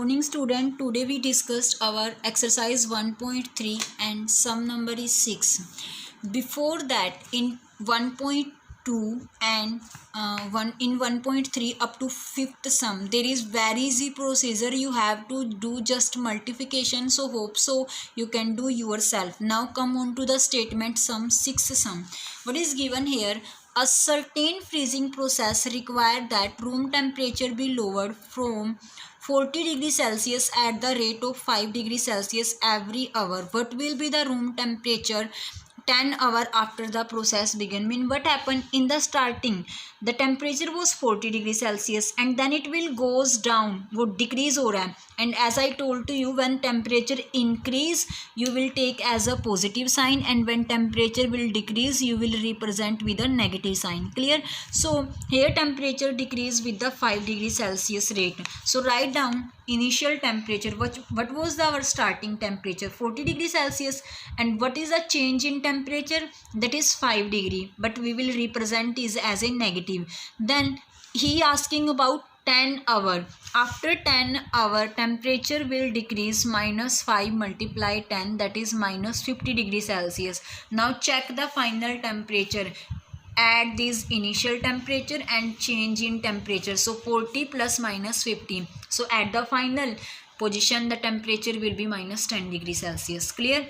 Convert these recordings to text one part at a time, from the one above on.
morning student. Today we discussed our exercise 1.3 and sum number is 6. Before that in 1.2 and 1.3 up to 5th sum there is very easy procedure. You have to do just multiplication, so hope so you can do yourself. Now come on to the statement sum 6 sum. What is given here? A certain freezing process required that room temperature be lowered from 40 degrees Celsius at the rate of 5 degrees Celsius every hour. What will be the room temperature 10 hour after the process began? Mean what happened in the starting? The temperature was 40 degrees Celsius and then it will goes down, वो decrease हो रहा है. And as I told to you, when temperature increase you will take as a positive sign, and when temperature will decrease you will represent with a negative sign. Clear? So here temperature decrease with the 5 degrees Celsius rate. So write down initial temperature. What was our starting temperature? 40 degrees Celsius. And what is the change in temperature? That is 5 degree, but we will represent is as a negative. Then he asking about 10 hour. After 10 hour temperature will decrease minus 5 multiply 10, that is minus 50 degrees Celsius. Now check the final temperature. Add this initial temperature and change in temperature. So 40 plus minus 50. So at the final position the temperature will be minus 10 degrees Celsius. Clear?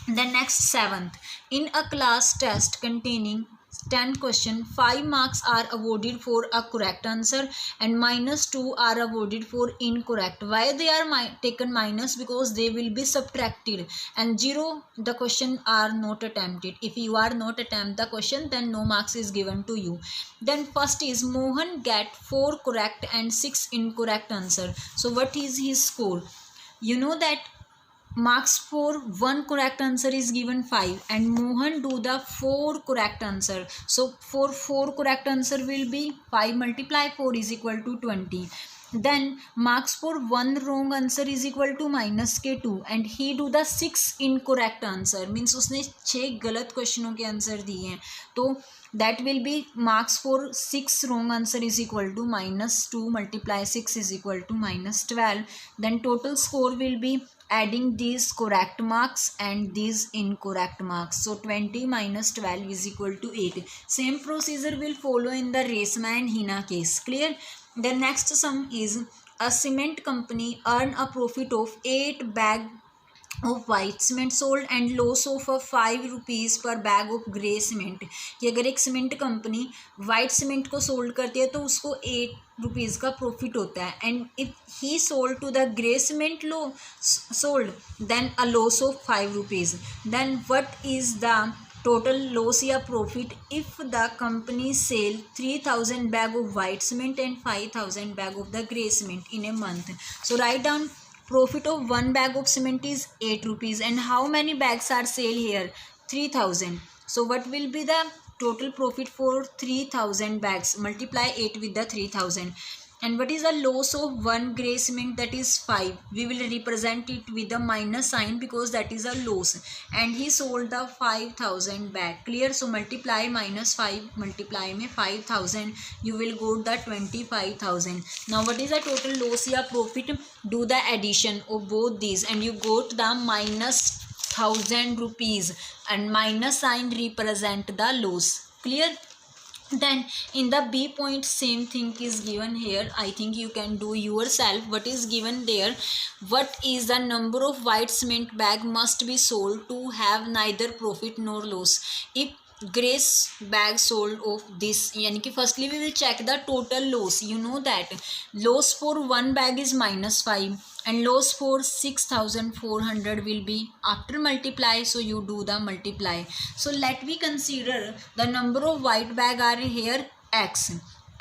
Then next 7th. In a class test containing 10 question, 5 marks are awarded for a correct answer and minus 2 are awarded for incorrect. Why they are taken minus? Because they will be subtracted, and 0 the question are not attempted. If you are not attempt the question, then no marks is given to you. Then first is Mohan get 4 correct and 6 incorrect answer. So what is his score? You know that marks for 1 correct answer is given 5 and Mohan do the 4 correct answer. So for 4 correct answer will be 5 multiply 4 is equal to 20. Then marks for 1 wrong answer is equal to minus के 2 and he do the 6 incorrect answer. Means उसने 6 गलत क्वेश्चनों के answer दिए हैं, तो that will be marks for 6 wrong answer is equal to minus 2 multiply 6 is equal to minus 12. Then total score will be adding these correct marks and these incorrect marks. So 20 minus 12 is equal to 8. Same procedure will follow in the Resma and Hina case. Clear? The next sum is a cement company earn a profit of 8 bag of white cement sold and loss of 5 rupees per bag of grey cement. कि अगर एक cement company white cement को sold करती है तो उसको 8 rupees का profit होता है, and if he sold to the grey cement low sold then a loss of 5 rupees. Then what is the total loss या profit if the company sell 3000 bag of white cement and 5000 bag of the grey cement in a month. So write down profit of 1 bag of cement is 8 rupees and how many bags are sale here? 3000. So what will be the total profit for 3000 bags? Multiply 8 with the 3000. And what is the loss of 1 grey cement? That is 5. We will represent it with the minus sign because that is a loss. And he sold the 5000 bag. Clear? So multiply minus 5 multiply में 5000. You will get the 25,000. Now what is the total loss या profit? Do the addition of both these and you got the minus 1000 rupees. And minus sign represent the loss. Clear? Then in the B point same thing is given here. I think you can do yourself. What is given there? What is the number of white cement bag must be sold to have neither profit nor loss? If grey bag sold of this, यानी कि firstly we will check the total loss. You know that loss for 1 bag is minus 5 and loss for 6400 will be after multiply, so you do the multiply. So let me consider the number of white bag are here x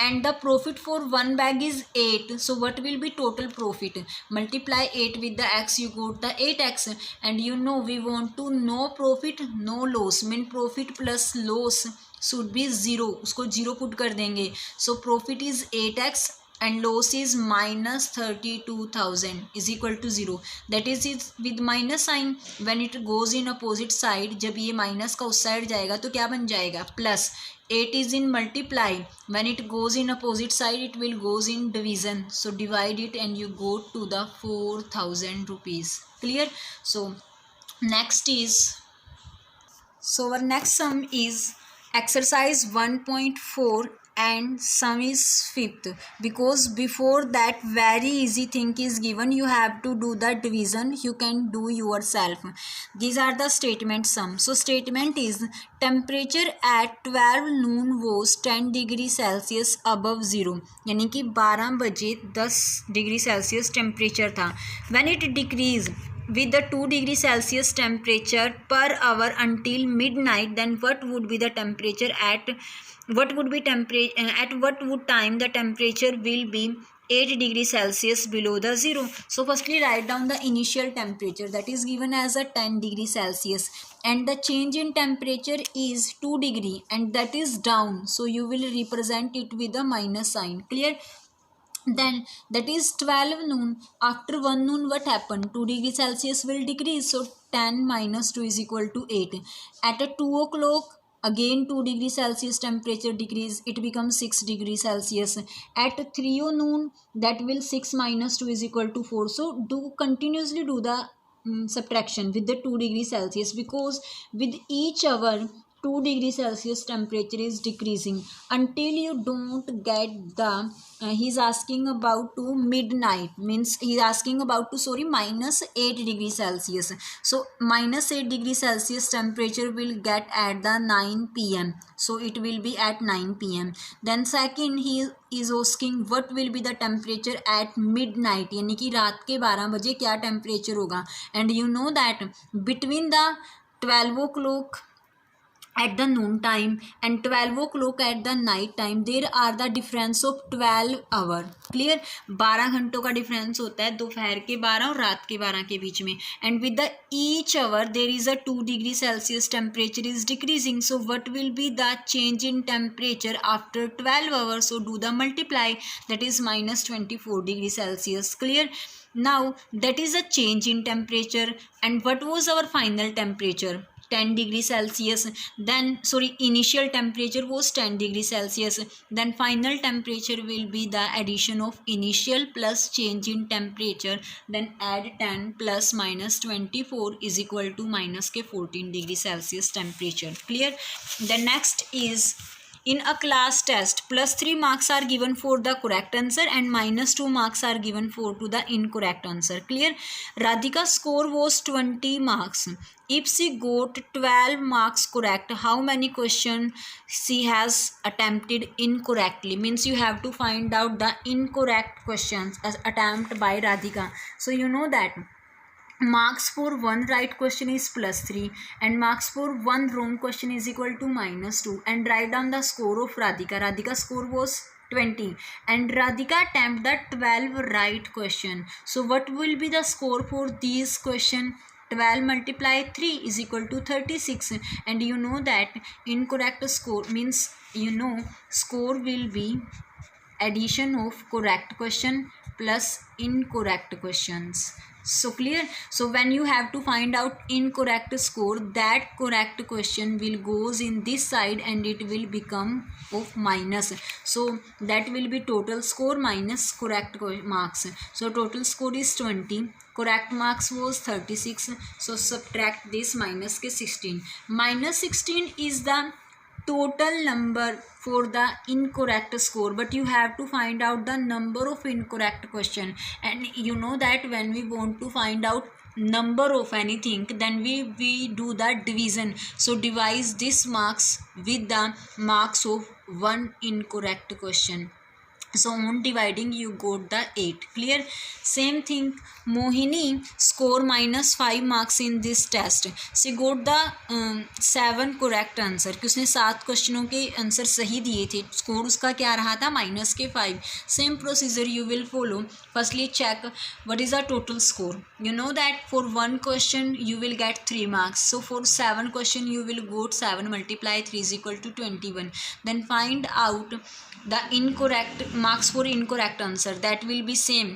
and the profit for 1 bag is 8. So what will be total profit? Multiply 8 with the x, you got the 8x. And you know we want to no profit no loss, mean profit plus loss should be 0. उसको 0 put कर देंगे. So profit is 8x and loss is minus 32,000 is equal to 0. That is it with minus sign. When it goes in opposite side, जब ये minus का उस side जाएगा तो क्या बन जाएगा plus. 8 is in multiply. When it goes in opposite side, it will goes in division. So divide it and you go to the 4,000 rupees. Clear? So next is, so our next sum is exercise 1.4 and sum is 5th. Because before that very easy thing is given, you have to do the division, you can do yourself. These are the statement sum. So statement is temperature at 12 noon was 10 degree Celsius above 0, यानी कि 12 बजे 10 degree Celsius temperature था. When it decreased with the 2 degree Celsius temperature per hour until midnight, then what would be the temperature at what would time the temperature will be 8 degree Celsius below the 0. So firstly write down the initial temperature, that is given as a 10 degree Celsius, and the change in temperature is 2 degree and that is down, so you will represent it with a minus sign. Clear? Then that is 12 noon. After 1 noon what happened? 2 degree Celsius will decrease, so 10 minus 2 is equal to 8. At a 2 o'clock again 2 degree Celsius temperature decrease, it becomes 6 degree Celsius. At 3 noon, that will 6 minus 2 is equal to 4. So continuously do the subtraction with the 2 degree Celsius, because with each hour 2 degree Celsius temperature is decreasing until you don't get the he's asking about to midnight, means he's asking about to minus 8 degree Celsius. So minus 8 degree Celsius temperature will get at the 9 p.m. So it will be at 9 p.m. Then second he is asking what will be the temperature at midnight, यानी कि रात के 12 बजे क्या temperature होगा. And you know that between the 12 o'clock at the noon time and 12 o'clock at the night time there are the difference of 12 hour. Clear? 12 घंटों का difference होता है दोपहर के 12 और रात के 12 के बीच में. And with the each hour there is a 2 degree Celsius temperature is decreasing. So what will be the change in temperature after 12 hours? So do the multiply, that is minus 24 degree Celsius. Clear? Now that is a change in temperature. And what was our final temperature? 10 degree Celsius. Then initial temperature was 10 degree Celsius. Then final temperature will be the addition of initial plus change in temperature. Then add 10 plus minus 24 is equal to minus 14 degree Celsius temperature. Clear? The next is, in a class test, plus 3 marks are given for the correct answer and minus 2 marks are given for to the incorrect answer. Clear? Radhika's score was 20 marks. If she got 12 marks correct, how many questions she has attempted incorrectly? Means you have to find out the incorrect questions as attempt by Radhika. So you know that marks for one right question is plus 3 and marks for one wrong question is equal to minus 2. And write down the score of Radhika. Radhika's score was 20 and Radhika attempted the 12 right question. So what will be the score for these question? 12 multiply 3 is equal to 36. And you know that incorrect score means, score will be addition of correct question plus incorrect questions. So clear? So when you have to find out incorrect score, that correct question will goes in this side and it will become of minus. So that will be total score minus correct marks. So total score is 20. Correct marks was 36. So subtract this minus 16. Minus 16 is the total number for the incorrect score, but you have to find out the number of incorrect question. And you know that when we want to find out number of anything, then we do the division. So divide this marks with the marks of one incorrect question. So on dividing you got the 8. Clear? Same thing, Mohini score minus 5 marks in this test. She got the 7 correct answer, कि उसने 7 क्वेश्चनों के answer सही दिए थे. Score उसका क्या रहा था? minus 5. Same procedure you will follow. Firstly check what is the total score. You know that for one question you will get 3 marks. So for 7 question you will got 7 multiply 3 is equal to 21. Then find out the incorrect marks for incorrect answer, that will be same.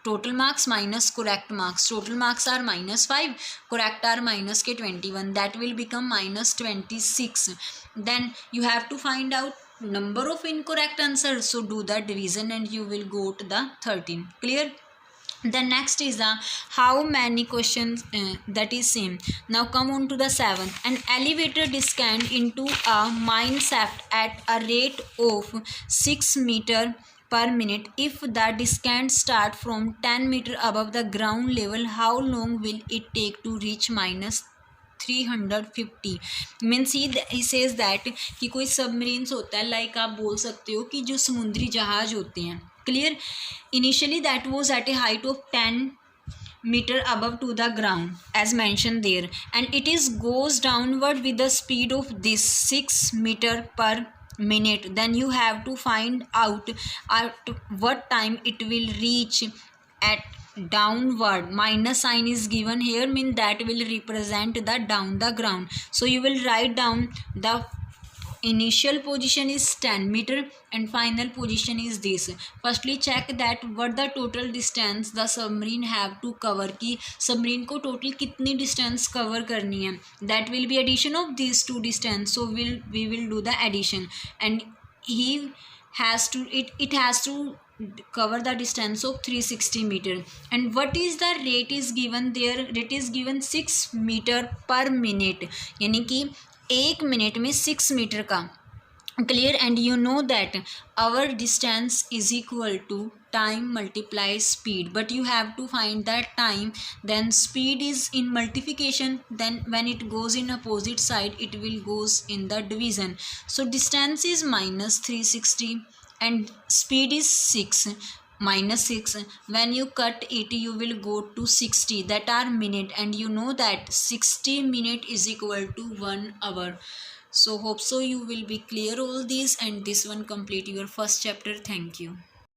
Total marks minus correct marks. Total marks are -5, correct are -21. That will become -26. Then you have to find out number of incorrect answers. So do the division and you will go to the 13. Clear? The next is the how many questions, that is same. Now come on to the 7th. An elevator descend into a mine shaft at a rate of 6 meter per minute. If the descent start from 10 meter above the ground level, how long will it take to reach -350? Means he says that कि कोई submarines होता है, like आप बोल सकते हो कि जो समुद्री जहाज होते हैं. Clear? Initially that was at a height of 10 meter above to the ground as mentioned there, and it is goes downward with the speed of this 6 meter per minute. Then you have to find out at what time it will reach at downward. Minus sign is given here, mean that will represent the down the ground. So you will write down the initial position is 10 meter and final position is this. Firstly check that what the total distance the submarine have to cover, कि submarine को total कितनी distance cover करनी है. That will be addition of these two distance. So we will do the addition, and he has to it has to cover the distance of 360 meter. And what is the rate is given there? Rate is given 6 meter per minute, यानी कि 1 minute में 6 metre का. Clear? And you know that our distance is equal to time multiplies speed, but you have to find that time. Then speed is in multiplication, then when it goes in opposite side it will goes in the division. So distance is -360 and speed is 6 -6. When you cut it you will go to 60, that are minute, and you know that 60 minute is equal to 1 hour. So hope so you will be clear all these, and this one complete your first chapter. Thank you.